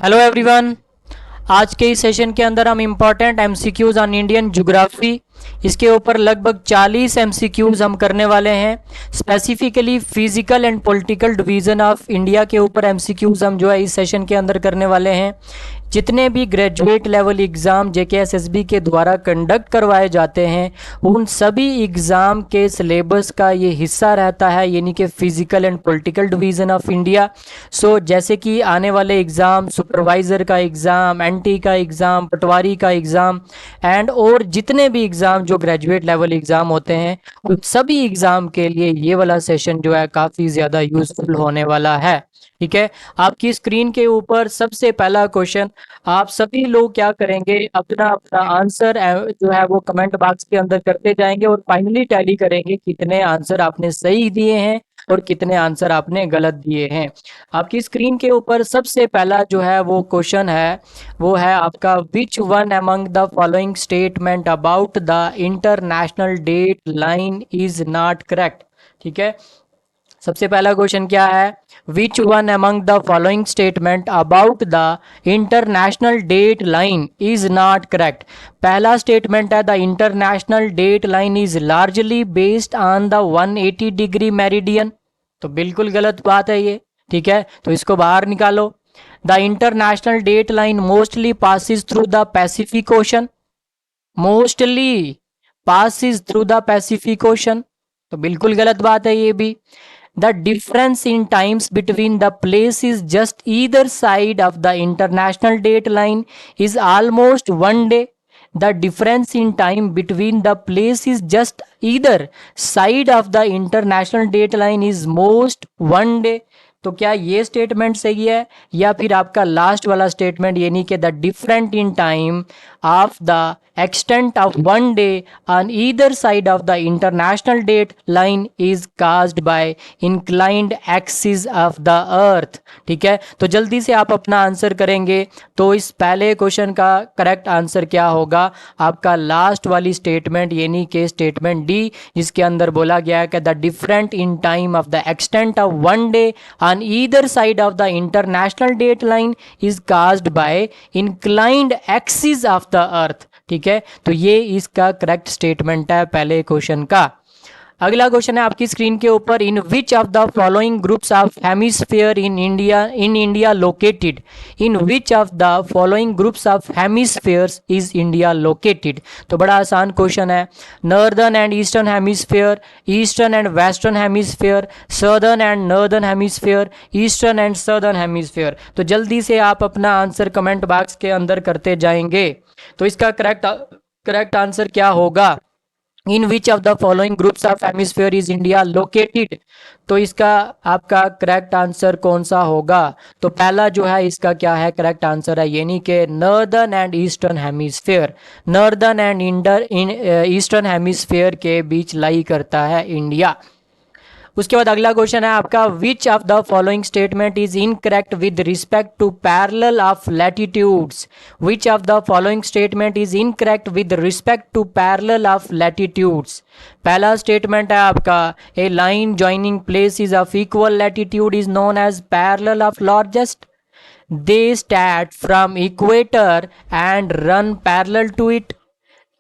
Hello everyone. आज के इस सेशन के अंदर हम important MCQs on Indian geography इसके ऊपर लगभग 40 एमसीक्यूज हम करने वाले हैं। Specifically physical and political division of India के ऊपर एमसीक्यूज हम जो है इस सेशन के अंदर करने वाले हैं। जितने भी ग्रेजुएट लेवल एग्ज़ाम जेकेएसएसबी के द्वारा कंडक्ट करवाए जाते हैं उन सभी एग्ज़ाम के सिलेबस का ये हिस्सा रहता है, यानी कि physical and political division of India. So जैसे कि आने वाले एग्ज़ाम, सुपरवाइज़र का एग्ज़ाम, एनटी का एग्ज़ाम, पटवारी का एग्ज़ाम एंड और जितने भी एग्ज़ाम जो ग्रेजुएट लेवल एग्ज़ाम होते हैं उन सभी एग्ज़ाम के लिए ये वाला सेशन जो है काफ़ी ज़्यादा यूज़फुल होने वाला है। ठीक है, आपकी स्क्रीन के ऊपर सबसे पहला क्वेश्चन, आप सभी लोग क्या करेंगे, अपना अपना आंसर जो है वो कमेंट बॉक्स के अंदर करते जाएंगे और फाइनली टैली करेंगे कितने आंसर आपने सही दिए हैं और कितने आंसर आपने गलत दिए हैं। आपकी स्क्रीन के ऊपर सबसे पहला जो है वो क्वेश्चन है, वो है आपका which one among the following statement about the International Date Line is not correct. ठीक है, सबसे पहला क्वेश्चन क्या है, which one among the following statement about the International Date Line is not correct. पहला स्टेटमेंट है the International Date Line is largely based on the 180 degree meridian, तो बिल्कुल गलत बात है ये। ठीक है, तो इसको बाहर निकालो। The International Date Line mostly passes through the Pacific Ocean, mostly passes through the Pacific Ocean, तो बिल्कुल गलत बात है ये भी। The difference in times between the places just either side of the international date line is almost 1 day. The difference in time between the places just either side of the international date line is most 1 day. तो क्या ये statement सही है या फिर आपका last वाला statement, यानी कि the different in time of the extent of 1 day on either side of the international date line is caused by inclined axis of the earth। ठीक है, तो जल्दी से आप अपना आंसर करेंगे तो इस पहले क्वेश्चन का करेक्ट आंसर क्या होगा, आपका लास्ट वाली स्टेटमेंट यानी कि स्टेटमेंट डी, जिसके अंदर बोला गया है कि the different in time of the extent of 1 day on either side of the international date line is caused by inclined axis of the earth। ठीक है, तो ये इसका करेक्ट स्टेटमेंट है पहले क्वेश्चन का। अगला क्वेश्चन है आपकी स्क्रीन के ऊपर, in which of the following groups of hemisphere in India located, in which of the following groups of hemispheres is India located. तो बड़ा आसान क्वेश्चन है, northern and eastern hemisphere, eastern and western hemisphere, southern and northern hemisphere, eastern and southern hemisphere. तो जल्दी से आप अपना answer comment box के अंदर करते जाएंगे। तो इसका करेक्ट आंसर क्या होगा, in which of the following groups of hemisphere is India located. तो इसका आपका करेक्ट आंसर कौन सा होगा, तो पहला जो है इसका क्या है करेक्ट आंसर है, यानी कि northern and eastern hemisphere. Northern and eastern hemisphere के बीच लाई करता है इंडिया। उसके बाद अगला क्वेश्चन है आपका, which of the following statement is incorrect with respect to parallel of latitudes. Which of the following statement is incorrect with respect to parallel of latitudes. पहला statement है आपका, a line joining places of equal latitude is known as parallel of largest. They start from equator and run parallel to it.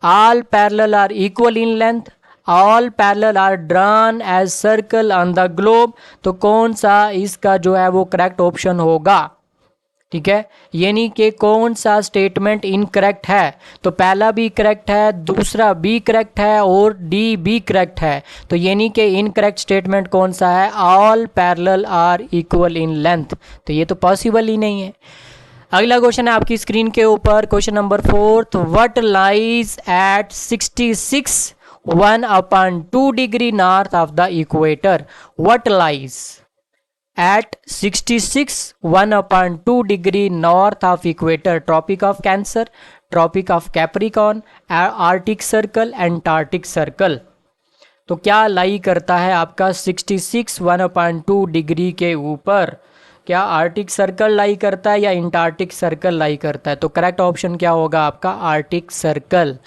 All parallel are equal in length. All parallel are drawn as circle on the globe। तो कौन सा इसका जो है वो correct option होगा। ठीक है, यानी कि कौन सा स्टेटमेंट इनकरेक्ट है, तो पहला भी करेक्ट है, दूसरा भी करेक्ट है और डी भी करेक्ट है। तो यानी कि इनकरेक्ट स्टेटमेंट कौन सा है, all parallel are equal in length. तो ये तो पॉसिबल ही नहीं है। अगला क्वेश्चन है आपकी स्क्रीन के ऊपर, question number 4, what lies at 66 1/2 degree north of the equator। What lies at 66 1/2 degree north of equator? Tropic of Cancer, Tropic of Capricorn, Arctic Circle, Antarctic Circle। तो क्या लाई करता है आपका 66 1/2 डिग्री के ऊपर, क्या आर्टिक सर्कल लाई करता है या इंटार्क्टिक सर्कल लाई करता है। तो करेक्ट ऑप्शन क्या होगा आपका, आर्टिक सर्कल।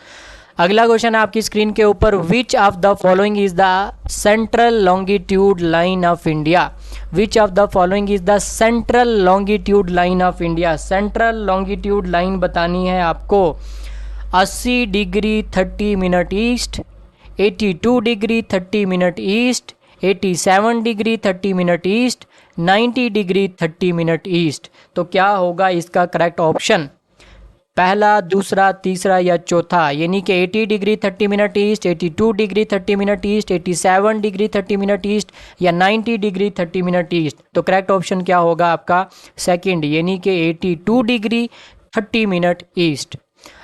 अगला क्वेश्चन है आपकी स्क्रीन के ऊपर, which of the following is the central longitude line of India. Which of the following is the central longitude line of India. Central longitude line बतानी है आपको। 80 degree 30 minute east, 82 degree 30 minute east, 87 degree 30 minute east, 90 degree 30 minute east. तो क्या होगा इसका correct option, पहला, दूसरा, तीसरा या चौथा। यानी कि 80 degree 30 minute east, 82 degree 30 minute east, 87 degree 30 minute east या 90 डिग्री 30 मिनट ईस्ट। तो करेक्ट ऑप्शन क्या होगा आपका, सेकंड, यानी कि 82 डिग्री 30 मिनट ईस्ट।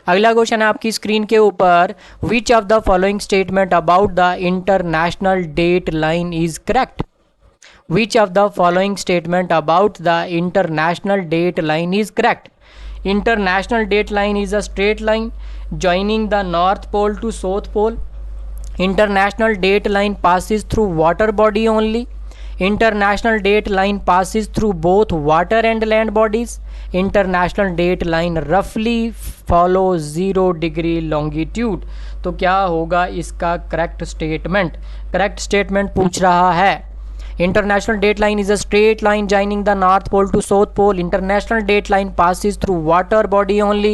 अगला क्वेश्चन है आपकी स्क्रीन के ऊपर, which of the following statement about the International Date Line is correct. Which of the following statement about the International Date Line is correct. International date line is a straight line joining the North Pole to South Pole. International date line passes through water body only. International date line passes through both water and land bodies. International date line roughly follows 0 degree longitude. तो क्या होगा इसका correct statement. Correct statement पूछ रहा है, International date line is a straight line joining the North Pole to South Pole. International date line passes through water body only.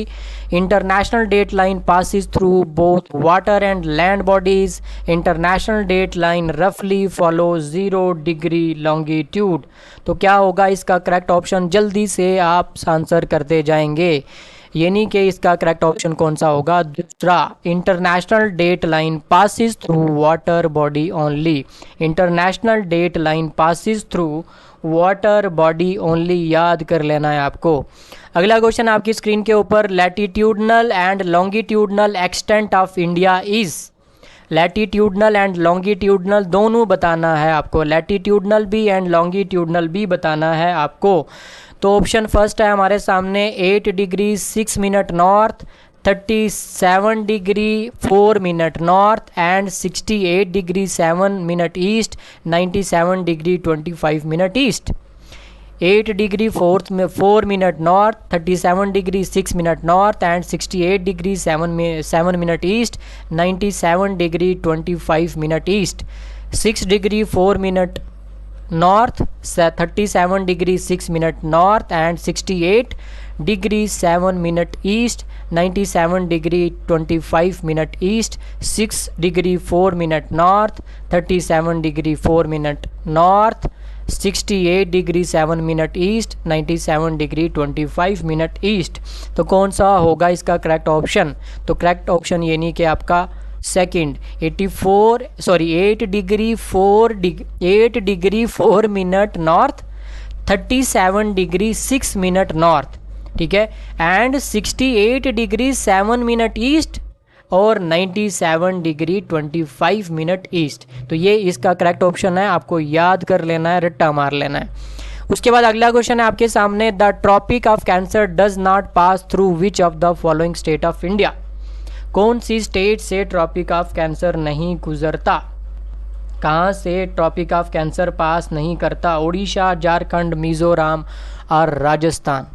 International date line passes through both water and land bodies. International date line roughly follows 0 degree longitude. तो क्या होगा इसका correct option, जल्दी से आप answer करते जाएंगे। यानी कि इसका करेक्ट ऑप्शन कौन सा होगा, दूसरा, International Date Line passes through water body only. International Date Line passes through water body only, याद कर लेना है आपको। अगला क्वेश्चन आपकी स्क्रीन के ऊपर, latitudinal and longitudinal extent of India is. Latitudinal and longitudinal दोनों बताना है आपको, लैटिट्यूडनल भी एंड लॉन्गिट्यूडनल भी बताना है आपको। तो ऑप्शन फर्स्ट है हमारे सामने, 8 degree 6 minute north, 37 degree 4 minute north and 68 degree 7 minute east, 97 degree 25 minute east. 8 degree 4 minute north, 37 degree 6 minute north and 68 degree 7 minute east, 97 degree 25 minute east. 6 degree 4 minute north, 37 degree 6 minute north and 68 degree 7 minute east, 97 degree 25 minute east. 6 degree 4 minute north, 37 degree 4 minute north, 68 degree 7 minute east, 97 degree 25 minute east. तो कौन सा होगा इसका correct option, तो correct option यानी कि आपका second, 8 degree 4 minute north, 37 degree 6 minute north, ठीक है, एंड 68 डिग्री 7 मिनट ईस्ट और 97 डिग्री 25 मिनट ईस्ट। तो ये इसका करेक्ट ऑप्शन है, आपको याद कर लेना है, रट्टा मार लेना है। उसके बाद अगला क्वेश्चन है आपके सामने, the Tropic of Cancer does not pass through which of the following state of India. कौन सी स्टेट से ट्रॉपिक ऑफ कैंसर नहीं गुजरता, कहाँ से ट्रॉपिक ऑफ कैंसर पास नहीं करता। उड़ीसा, झारखंड, मिज़ोरम और राजस्थान।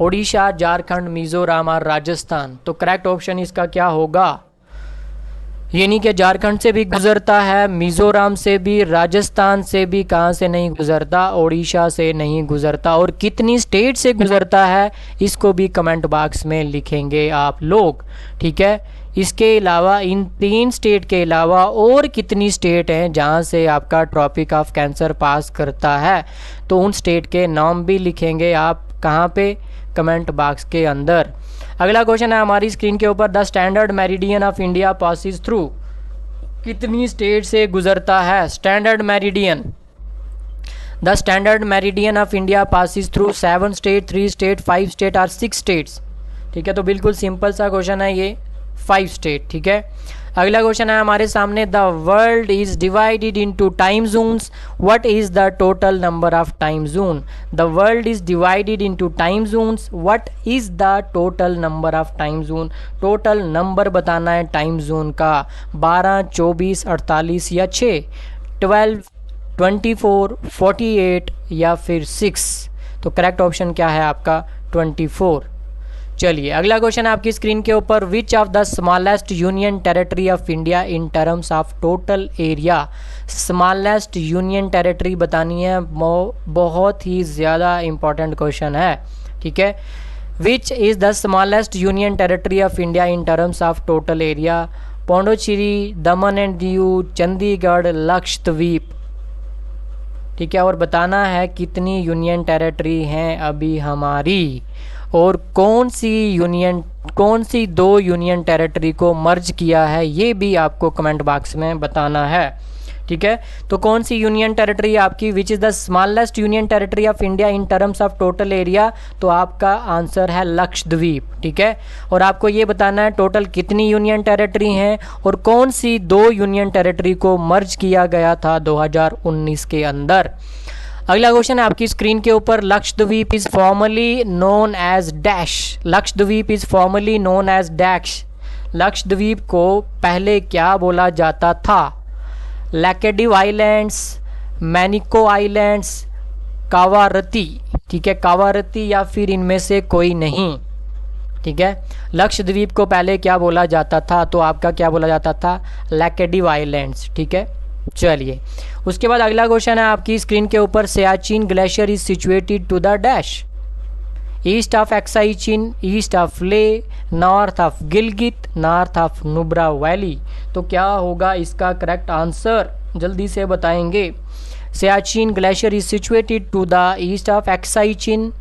उड़ीसा, झारखंड, मिज़ोरम और राजस्थान। तो करेक्ट ऑप्शन इसका क्या होगा, यानी कि झारखंड से भी गुजरता है, मिज़ोरम से भी, राजस्थान से भी कहाँ से नहीं गुजरता, उड़ीसा से नहीं गुजरता। और कितनी स्टेट से गुजरता है इसको भी कमेंट बॉक्स में लिखेंगे आप लोग, ठीक है। इसके अलावा इन 3 स्टेट के अलावा और कितनी स्टेट हैं जहाँ से आपका ट्रॉपिक ऑफ कैंसर पास करता है, तो उन स्टेट के नाम भी लिखेंगे आप, कहाँ पे, कमेंट बॉक्स के अंदर। अगला क्वेश्चन है हमारी स्क्रीन के ऊपर, the standard meridian of India passes through. कितनी स्टेट से गुजरता है standard meridian. The standard meridian of India passes through 7 state, 3 state, 5 state और 6 स्टेट्स, ठीक है। तो बिल्कुल सिंपल सा क्वेश्चन है ये, 5 स्टेट, ठीक है। अगला क्वेश्चन है हमारे सामने, the world is divided into time zones, what is the total number of time zone. The world is divided into time zones, what is the total number of time zone. Total number बताना है time zone का, 12, 24, 48 या 6, 12, 24, 48 या फिर 6। तो correct option क्या है आपका, 24। चलिए अगला क्वेश्चन आपकी स्क्रीन के ऊपर, which of the smallest union territory of India in terms of total area. Smallest union territory बतानी है, बहुत ही ज़्यादा इंपॉर्टेंट क्वेश्चन है, ठीक है। Which is the smallest union territory of India in terms of total area. Pondicherry, Daman and Diu, Chandigarh, Lakshadweep, ठीक है। और बताना है कितनी यूनियन टेरिटरी हैं अभी हमारी, और कौन सी दो यूनियन टेरिटरी को मर्ज किया है, ये भी आपको कमेंट बॉक्स में बताना है, ठीक है। तो कौन सी यूनियन टेरिटरी आपकी, which is the smallest union territory of India in terms of total area, तो आपका आंसर है लक्षद्वीप, ठीक है। और आपको ये बताना है टोटल कितनी यूनियन टेरिटरी हैं और कौन सी दो यूनियन टेरिटरी को मर्ज किया गया था 2019 के अंदर। अगला क्वेश्चन है आपकी स्क्रीन के ऊपर, Lakshadweep is formerly known as dash. Lakshadweep is formerly known as dash. Lakshadweep को पहले क्या बोला जाता था। लैकेडिव आइलैंड्स, मैनिको आइलैंड्स, कावारती, ठीक है, कावारती या फिर इनमें से कोई नहीं, ठीक है। लक्षद्वीप को पहले क्या बोला जाता था, तो आपका क्या बोला जाता था, लैकेडिव आइलैंड्स, ठीक है। चलिए उसके बाद अगला क्वेश्चन है आपकी स्क्रीन के ऊपर, Siachen glacier is situated to the dash. East of Aksai Chin, east of Leh, north of Gilgit, north of Nubra valley. तो क्या होगा इसका करेक्ट आंसर, जल्दी से बताएंगे। Siachen glacier is situated to the east of Aksai Chin,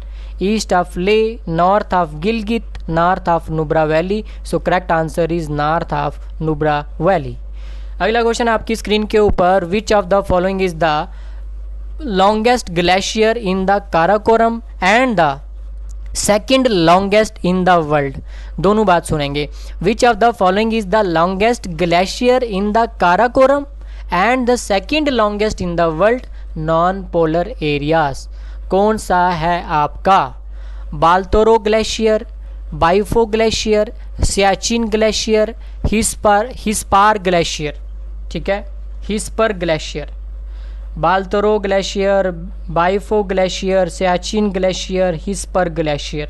east of Leh, north of Gilgit, north of Nubra valley. So correct answer is north of Nubra valley. अगला question आपकी screen के ऊपर, which of the following is the longest glacier in the Karakoram and the second longest in the world. दोनों बात सुनेंगे। Which of the following is the longest glacier in the Karakoram and the second longest in the world non polar areas. कौन सा है आपका, Baltoro glacier, Biafo glacier, Siachen glacier, Hispar glacier, ठीक है, Hispar glacier. Baltoro glacier, Biafo glacier, Siachen glacier, Hispar glacier.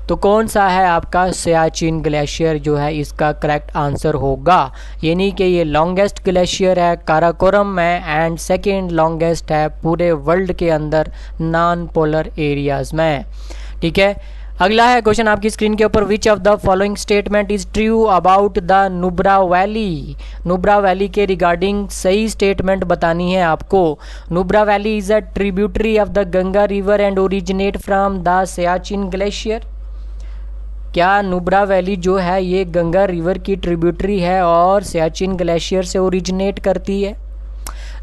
तो कौन सा है आपका, सियाचिन ग्लेशियर जो है इसका करेक्ट आंसर होगा। यानी कि ये लॉन्गेस्ट ग्लेशियर है काराकोरम में एंड सेकेंड लॉन्गेस्ट है पूरे वर्ल्ड के अंदर नॉन पोलर एरियाज में, ठीक है। अगला है क्वेश्चन आपकी स्क्रीन के ऊपर, which of the following statement is true about the Nubra valley. Nubra valley के रिगार्डिंग सही स्टेटमेंट बतानी है आपको। Nubra valley is a tributary of the Ganga river and originate from the Siachen glacier. क्या नुब्रा वैली जो है ये गंगा रिवर की ट्रिब्यूटरी है और सियाचिन ग्लेशियर से ओरिजिनेट करती है।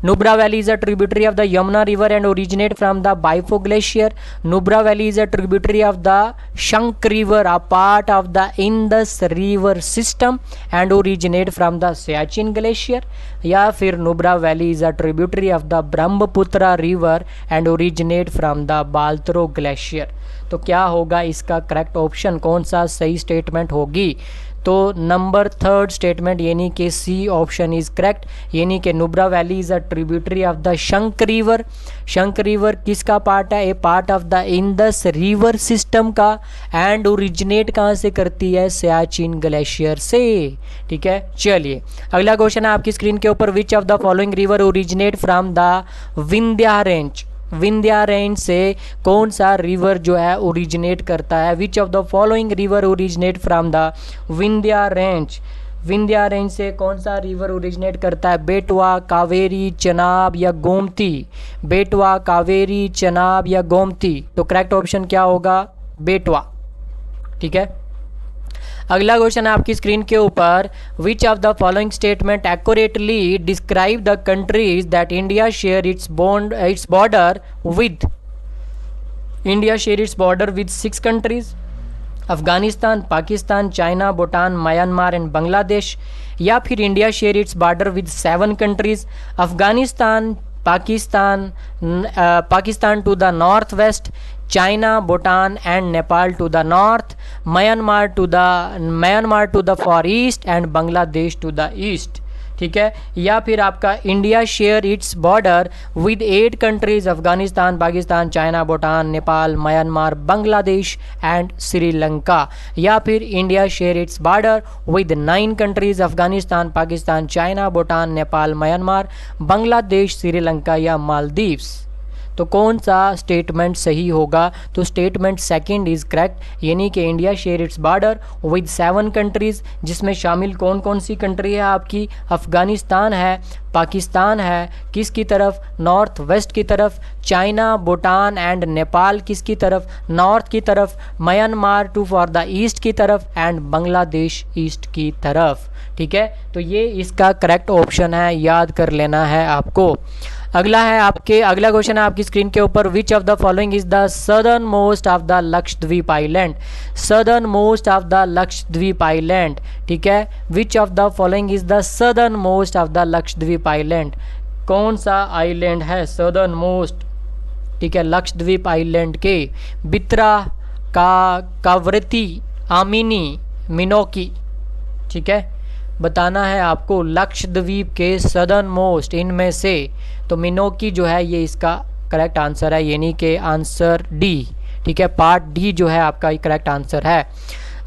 Nubra Valley is a tributary of the Yamuna River and originate from the Baifo Glacier. Nubra Valley is a tributary of the Shank River, a part of the Indus River system and originate from the Siachen Glacier. या फिर Nubra Valley is a tributary of the Brahmaputra River and originate from the Baltoro Glacier. तो क्या होगा इसका correct option, कौन सा सही statement होगी। तो नंबर थर्ड स्टेटमेंट यानी कि सी ऑप्शन इज करेक्ट। यानी कि Nubra valley is a tributary of the Shyok river. Shyok river किसका पार्ट है, a part of the Indus river system का एंड ओरिजिनेट कहाँ से करती है, सियाचिन ग्लेशियर से, ठीक है। चलिए अगला क्वेश्चन है आपकी स्क्रीन के ऊपर, which of the following river originate from the Vindhya range. Vindhya range से कौन सा रिवर जो है ओरिजिनेट करता है। Which of the following river originate from the Vindhya range. Vindhya range से कौन सा रिवर ओरिजिनेट करता है, बेटवा, कावेरी, चनाब या गोमती। बेटवा, कावेरी, चनाब या गोमती। तो करेक्ट ऑप्शन क्या होगा, बेटवा, ठीक है। अगला क्वेश्चन है आपकी स्क्रीन के ऊपर, which of the following statement accurately describe the countries that India share its border with. India share its border with 6 countries, Afghanistan, Pakistan, China, Bhutan, Myanmar and Bangladesh. या फिर India share its border with 7 countries, Afghanistan, Pakistan to the north west, China, Bhutan and Nepal to the north, Myanmar to the far east and Bangladesh to the east, ठीक है, या फिर आपका India share its border with 8 countries Afghanistan, Pakistan, China, Bhutan, Nepal, Myanmar, Bangladesh and Sri Lanka, या फिर India share its border with 9 countries Afghanistan, Pakistan, China, Bhutan, Nepal, Myanmar, Bangladesh, Sri Lanka या मालदीव्स। तो कौन सा स्टेटमेंट सही होगा? तो स्टेटमेंट सेकंड इज करेक्ट, यानी कि India share its border with 7 countries, जिसमें शामिल कौन कौन सी कंट्री है आपकी? अफगानिस्तान है, पाकिस्तान है, किसकी तरफ? नॉर्थ वेस्ट की तरफ, चाइना, भूटान एंड नेपाल किसकी तरफ? नॉर्थ की तरफ, Myanmar to for the east की तरफ एंड बांग्लादेश ईस्ट की तरफ। ठीक है, तो ये इसका करेक्ट ऑप्शन है, याद कर लेना है आपको। अगला क्वेश्चन है आपकी स्क्रीन के ऊपर, which of the following is the southern most of the Lakshadweep island? Southern most of the Lakshadweep island, ठीक है, which of the following is the southern most of the Lakshadweep island? कौन सा आइलैंड है सदर्न मोस्ट? ठीक है, Lakshadweep island के बित्रा, कावरती, आमिनी, मिनोकी। ठीक है, बताना है आपको लक्षद्वीप के सदर्न मोस्ट इनमें से, तो मिनोकी जो है ये इसका करेक्ट आंसर है, यानी कि आंसर डी। ठीक है, पार्ट डी जो है आपका करेक्ट आंसर है।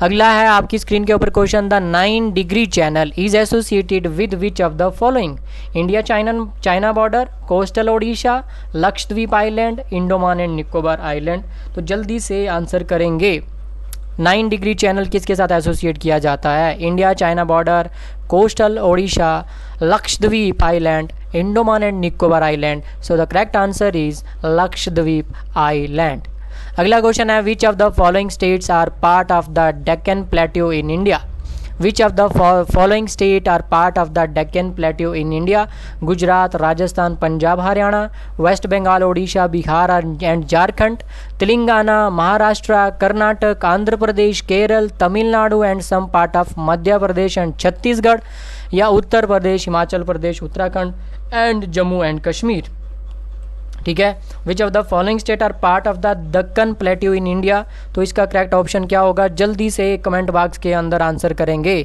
अगला है आपकी स्क्रीन के ऊपर question, the 9 degree channel is associated with which of the following? India China border, coastal Odisha, Lakshadweep island, Andaman and Nicobar island. तो जल्दी से आंसर करेंगे। 9 डिग्री चैनल किसके साथ एसोसिएट किया जाता है? India China border, coastal Odisha, Lakshadweep island, Andaman and Nicobar island. So the correct answer is Lakshadweep island. अगला क्वेश्चन है, which of the following states are part of the Deccan plateau in India? Which of the following state are part of the Deccan plateau in India? Gujarat, Rajasthan, Punjab, Haryana, West Bengal, Odisha, Bihar and Jharkhand, Telangana, Maharashtra, Karnataka, Andhra Pradesh, Kerala, Tamil Nadu and some part of Madhya Pradesh and Chhattisgarh, या Uttar Pradesh, Himachal Pradesh, Uttarakhand and Jammu and Kashmir. ठीक है, which of the following state are part of the Deccan plateau in India? तो इसका correct option क्या होगा? जल्दी से comment box के अंदर आंसर करेंगे।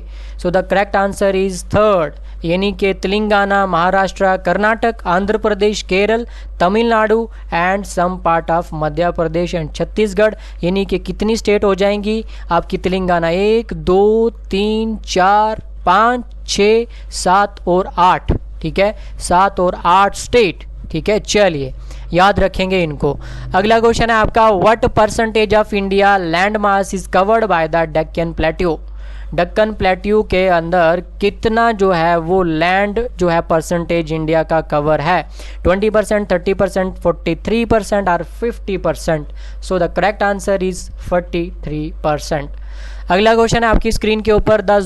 So the correct answer is third, यानी कि Telangana, Maharashtra, Karnataka, Andhra Pradesh, Kerala, Tamil Nadu and some part of Madhya Pradesh and Chhattisgarh. यानी कि कितनी स्टेट हो जाएंगी आपकी? तेलंगाना 1 2 3 4 5 6 7 और 8। ठीक है, 7 और 8 स्टेट। ठीक है, चलिए याद रखेंगे इनको। अगला क्वेश्चन है आपका, what percentage of India land mass is covered by the Deccan plateau? Deccan plateau के अंदर कितना जो है वो लैंड जो है परसेंटेज इंडिया का कवर है? 20%, 30%, 43% और 50%। So the correct answer is 43%। अगला क्वेश्चन है आपकी स्क्रीन के ऊपर, the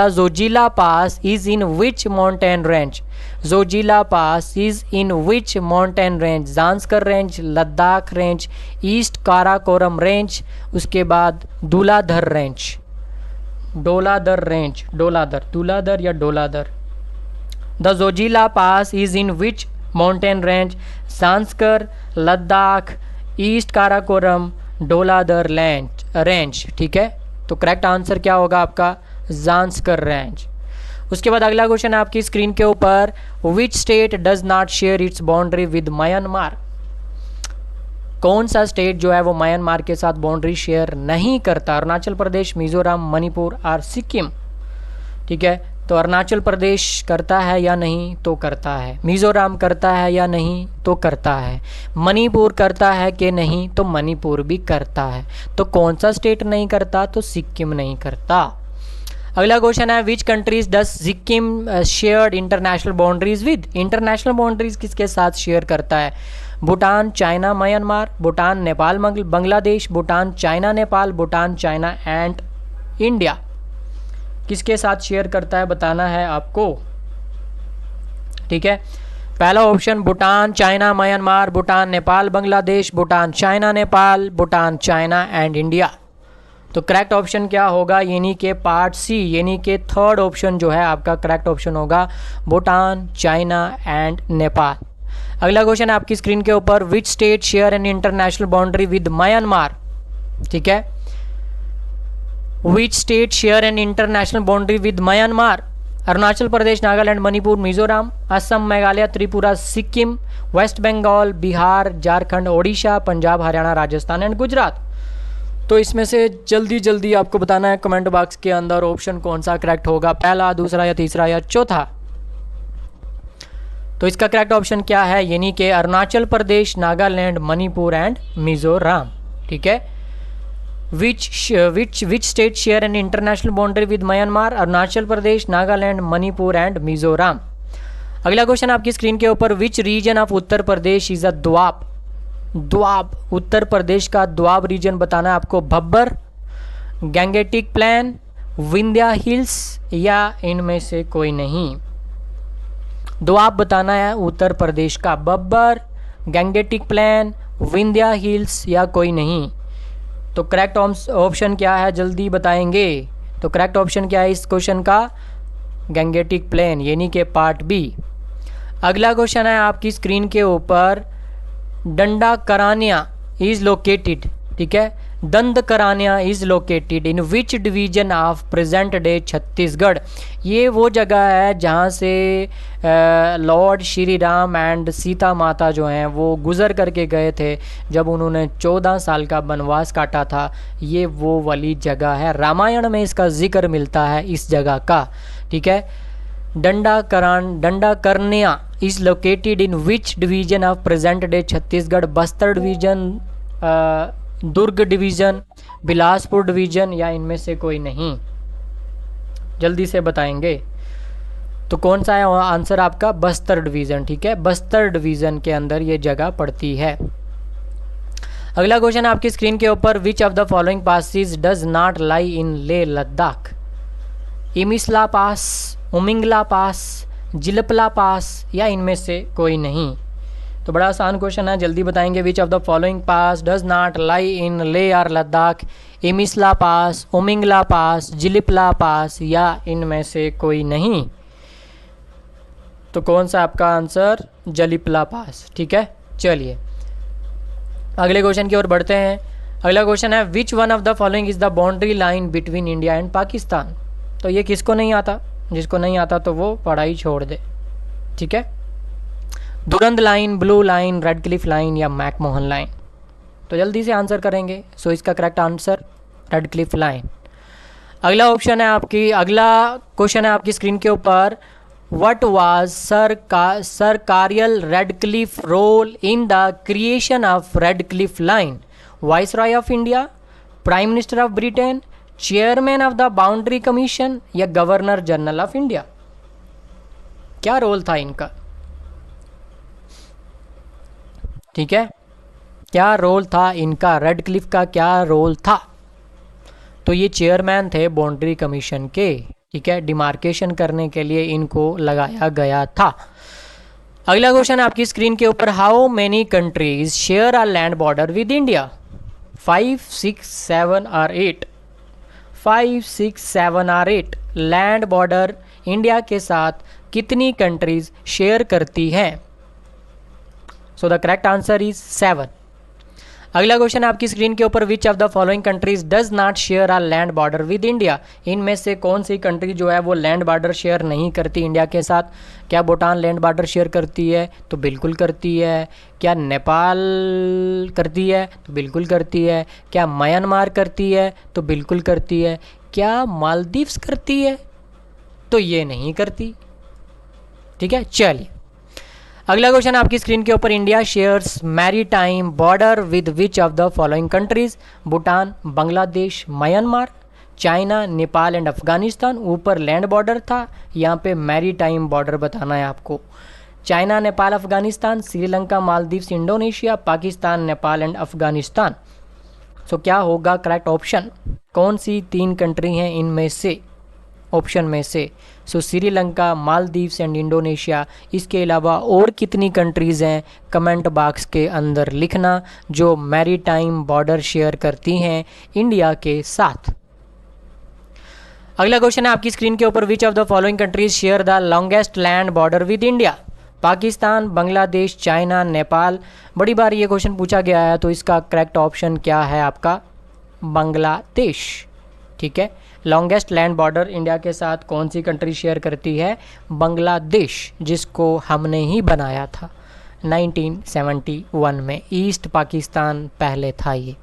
Zojila pass is in which mountain range? Zojila pass is in which mountain range? Zanskar range, Ladakh range, east Karakoram range, उसके बाद दूलाधर रेंज, डोलाधर रेंज, दूलाधर या Dhauladhar. The Zojila pass is in which mountain range? Zanskar, Ladakh, east Karakoram, Dhauladhar range. ठीक है, तो करेक्ट आंसर क्या होगा आपका? जांस्कर रेंज। उसके बाद अगला क्वेश्चन है आपकी स्क्रीन के ऊपर, which state does not share its boundary with Myanmar? कौन सा स्टेट जो है वो म्यांमार के साथ बाउंड्री शेयर नहीं करता? अरुणाचल प्रदेश, मिजोरम, मणिपुर और सिक्किम। ठीक है, तो अरुणाचल प्रदेश करता है या नहीं? तो करता है। मिजोरम करता है या नहीं? तो करता है। मणिपुर करता है कि नहीं? तो मणिपुर भी करता है। तो कौन सा स्टेट नहीं करता? तो सिक्किम नहीं करता। अगला क्वेश्चन है, which countries does Sikkim shared international boundaries with? International boundaries किसके साथ शेयर करता है? Bhutan, China, Myanmar, Bhutan, Nepal, Bangladesh, Bhutan, China, Nepal, Bhutan, China and India. किसके साथ शेयर करता है बताना है आपको। ठीक है, पहला option Bhutan, China, Myanmar, Bhutan, Nepal, Bangladesh, Bhutan, China, Nepal, Bhutan, China and India. तो करेक्ट ऑप्शन क्या होगा? यानी कि पार्ट सी, यानी कि थर्ड ऑप्शन जो है आपका करेक्ट ऑप्शन होगा, भूटान, चाइना एंड नेपाल। अगला क्वेश्चन है आपकी स्क्रीन के ऊपर, which state share an international boundary with Myanmar? ठीक है, which state share an international boundary with Myanmar? Arunachal Pradesh, Nagaland, Manipur, Mizoram, Assam, Meghalaya, Tripura, Sikkim, West Bengal, Bihar, Jharkhand, Odisha, Punjab, Haryana, Rajasthan and Gujarat. तो इसमें से जल्दी जल्दी आपको बताना है कमेंट बॉक्स के अंदर ऑप्शन कौन सा करेक्ट होगा, पहला, दूसरा या तीसरा या चौथा। तो इसका करेक्ट ऑप्शन क्या है, यानी कि अरुणाचल प्रदेश, नागालैंड, मणिपुर एंड मिजोरम। ठीक है। Which state share an international boundary with Myanmar? Arunachal Pradesh, Nagaland, Manipur and Mizoram. अगला क्वेश्चन आपकी स्क्रीन के ऊपर, which region of Uttar Pradesh is a Doab? Doab, Uttar Pradesh का द्वाब रीजन बताना है आपको। Bhabar, Gangetic plain, Vindhya hills या इनमें से कोई नहीं। द्वाब बताना है उत्तर प्रदेश का। Bhabar, gangetic plain, Vindhya hills या कोई नहीं। तो करेक्ट ऑप्शन क्या है, जल्दी बताएंगे। तो करेक्ट ऑप्शन क्या है इस क्वेश्चन का, गैंगेटिक प्लेन, यानी कि पार्ट बी। अगला क्वेश्चन है आपकी स्क्रीन के ऊपर, दंडाकरान्या इज लोकेटेड, ठीक है, Dandakaranya is located in which division of present day Chhattisgarh? ये वो जगह है जहाँ से लॉर्ड श्री राम एंड सीता माता जो हैं वो गुज़र करके गए थे जब उन्होंने 14 साल का वनवास काटा था। ये वो वाली जगह है, रामायण में इसका जिक्र मिलता है इस जगह का। ठीक है। Dandakaranya is located in which division of present day Chhattisgarh? Bastar division, Durg division, Bilaspur division या इनमें से कोई नहीं। जल्दी से बताएंगे। तो कौन सा है आंसर आपका? बस्तर डिवीजन। ठीक है, बस्तर डिवीजन के अंदर ये जगह पड़ती है। अगला क्वेश्चन आपकी स्क्रीन के ऊपर, which of the following passes does not lie in Leh Ladakh? इमिसला पास, उमिंगला पास, जिलपला पास या इनमें से कोई नहीं। तो बड़ा आसान क्वेश्चन है, जल्दी बताएंगे। Which of the following pass does not lie in Leh और लद्दाख? इमिसला पास, उमिंगला पास, जिलिपला पास या इनमें से कोई नहीं। तो कौन सा आपका आंसर? जलिपला पास। ठीक है, चलिए अगले क्वेश्चन की ओर बढ़ते हैं। अगला क्वेश्चन है, which one of the following is the boundary line between India and Pakistan? तो ये किसको नहीं आता? जिसको नहीं आता तो वो पढ़ाई छोड़ दे। ठीक है, Durand line, blue line, Radcliffe line या मैकमोहन लाइन? तो जल्दी से आंसर करेंगे। सो इसका correct answer Radcliffe line. अगला ऑप्शन है आपकी, अगला क्वेश्चन है आपकी स्क्रीन के ऊपर, what was sir Cyril Radcliffe role in the creation of Radcliffe line? Viceroy of India, prime minister of Britain, chairman of the boundary commission या governor general of India? क्या role था इनका? ठीक है, क्या role था इनका? Red Cliff का क्या रोल था? तो ये चेयरमैन थे बाउंड्री कमीशन के। ठीक है, डिमार्केशन करने के लिए इनको लगाया गया था। अगला क्वेश्चन आपकी स्क्रीन के ऊपर, how many countries share a land border with India? 5, 6, 7 और 8? 5, 6, 7 और 8 लैंड बॉर्डर इंडिया के साथ कितनी कंट्रीज शेयर करती हैं? सो द करेक्ट आंसर इज 7। अगला क्वेश्चन आपकी स्क्रीन के ऊपर, which of the following countries does not share a land border with India? इनमें से कौन सी कंट्री जो है वो लैंड बॉर्डर शेयर नहीं करती इंडिया के साथ? क्या भूटान लैंड बॉर्डर शेयर करती है? तो बिल्कुल करती है। क्या नेपाल करती है? तो बिल्कुल करती है। क्या म्यांमार करती है? तो बिल्कुल करती है। क्या मालदीव्स करती है? तो ये नहीं करती। ठीक है, चलिए अगला क्वेश्चन आपकी स्क्रीन के ऊपर, India shares maritime border with which of the following countries? Bhutan, Bangladesh, Myanmar, China, Nepal and Afghanistan. ऊपर लैंड बॉर्डर था, यहाँ पे मैरीटाइम बॉर्डर बताना है आपको। China, Nepal, Afghanistan, Sri Lanka, Maldives, Indonesia, Pakistan, Nepal and Afghanistan. So क्या होगा करेक्ट ऑप्शन? कौन सी 3 कंट्री हैं इनमें से, ऑप्शन में से? सो श्रीलंका, मालदीव्स एंड इंडोनेशिया। इसके अलावा और कितनी कंट्रीज़ हैं कमेंट बॉक्स के अंदर लिखना जो मैरीटाइम बॉर्डर शेयर करती हैं इंडिया के साथ। अगला क्वेश्चन है आपकी स्क्रीन के ऊपर, which of the following countries share the longest land border with India? Pakistan, Bangladesh, China, Nepal. बड़ी बार ये क्वेश्चन पूछा गया है, तो इसका करेक्ट ऑप्शन क्या है आपका? बांग्लादेश। ठीक है। लॉन्गेस्ट लैंड बॉर्डर इंडिया के साथ कौन सी कंट्री शेयर करती है? बांग्लादेश, जिसको हमने ही बनाया था 1971 में। ईस्ट पाकिस्तान पहले था ये।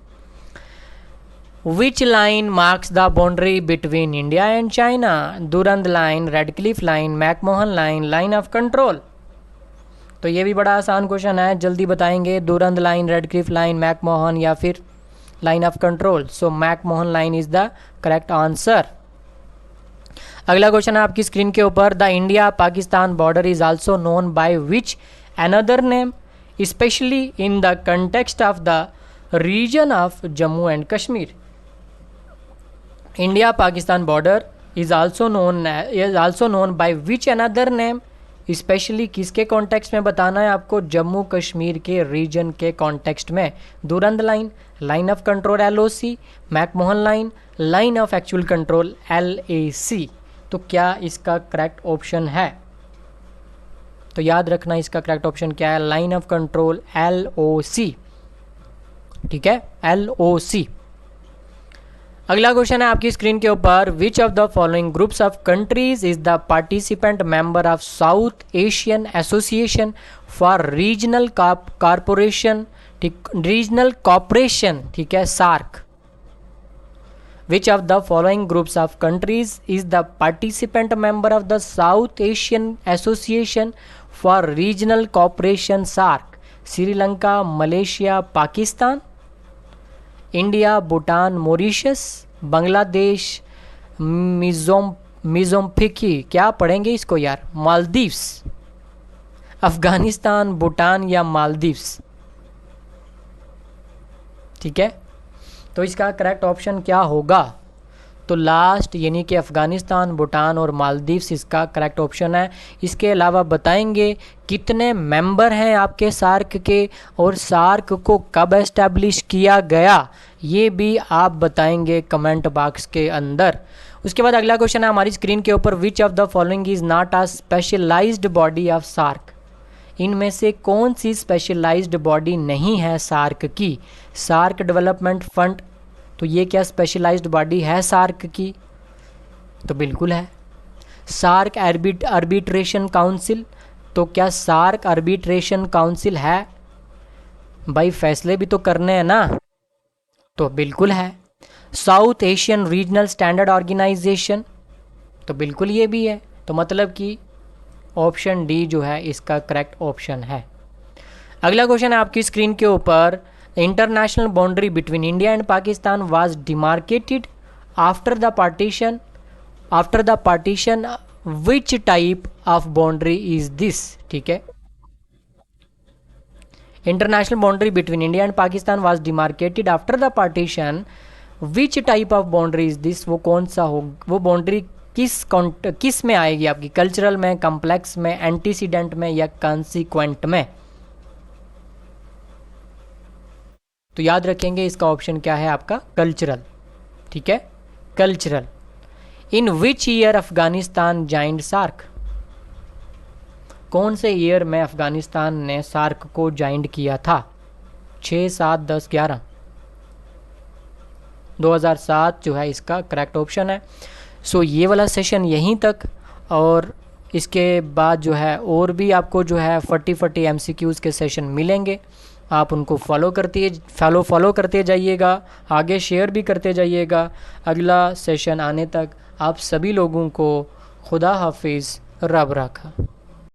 Which line marks the boundary between India and China? Durand line, Radcliffe line, McMahon line, line of control. तो ये भी बड़ा आसान क्वेश्चन है, जल्दी बताएंगे। Durand line, Radcliffe line, McMahon या फिर line of control. So McMahon line is the correct answer. अगला क्वेश्चन है आपकी स्क्रीन के ऊपर। The India Pakistan border is also known by which another name specially in the context of the region of Jammu and Kashmir? India Pakistan border is also known by which another name, specially किसके context में बताना है आपको? जम्मू कश्मीर के reason के context में। Durand line, line of control LOC, McMahon line, line of actual control LAC। तो क्या इसका करेक्ट ऑप्शन है? तो याद रखना इसका करेक्ट ऑप्शन क्या है? लाइन ऑफ कंट्रोल LOC, ठीक है, LOC। अगला क्वेश्चन है आपकी स्क्रीन के ऊपर। Which of the following groups of countries is the participant member of South Asian Association for Regional corporation, ठीक, रीजनल कॉपरेशन, ठीक है, SAARC? Which of the following groups of countries is the participant member of the South Asian Association for Regional cooperation, SAARC? Sri Lanka, Malaysia, Pakistan, India, Bhutan, Mauritius, Bangladesh, Mozambique, क्या पढ़ेंगे इसको यार? मालदीव्स, अफगानिस्तान, भूटान या मालदीव्स, ठीक है। तो इसका करेक्ट ऑप्शन क्या होगा? तो लास्ट यानी कि अफ़गानिस्तान, भूटान और मालदीव्स इसका करेक्ट ऑप्शन है। इसके अलावा बताएंगे कितने मेंबर हैं आपके सार्क के और सार्क को कब एस्टैब्लिश किया गया, ये भी आप बताएंगे कमेंट बॉक्स के अंदर। उसके बाद अगला क्वेश्चन है हमारी स्क्रीन के ऊपर। Which of the following is not a specialized body of SAARC? इनमें से कौन सी स्पेशलाइज्ड बॉडी नहीं है सार्क की? सार्क डेवलपमेंट फंड, तो ये क्या स्पेशलाइज्ड बॉडी है सार्क की? तो बिल्कुल है। सार्क आर्बिट्रेशन काउंसिल, तो क्या सार्क आर्बिट्रेशन काउंसिल है? भाई फैसले भी तो करने हैं ना, तो बिल्कुल है। South Asian regional standard organization, तो बिल्कुल ये भी है। तो मतलब कि ऑप्शन डी जो है इसका करेक्ट ऑप्शन है। अगला क्वेश्चन है आपकी स्क्रीन के ऊपर। International boundary between India and Pakistan was demarcated after the partition which type of boundary is this? ठीक है, international boundary between India and Pakistan was demarcated after the partition which type of boundary is this? वो कौन सा हो, वो boundary किस में आएगी आपकी? कल्चरल में, कॉम्प्लेक्स में, एंटीसीडेंट में या कॉन्सिक्वेंट में? तो याद रखेंगे इसका ऑप्शन क्या है आपका? कल्चरल, ठीक है, cultural. In which year Afghanistan joined SAARC? कौन से ईयर में अफगानिस्तान ने सार्क को ज्वाइन किया था? 6, 7, 10, 11? 2007 जो है इसका करेक्ट ऑप्शन है। सो ये वाला सेशन यहीं तक, और इसके बाद जो है और भी आपको जो है 40 MCQs के सेशन मिलेंगे। आप उनको फॉलो करते जाइएगा, आगे शेयर भी करते जाइएगा। अगला सेशन आने तक आप सभी लोगों को खुदा हाफिज़, रब रखा।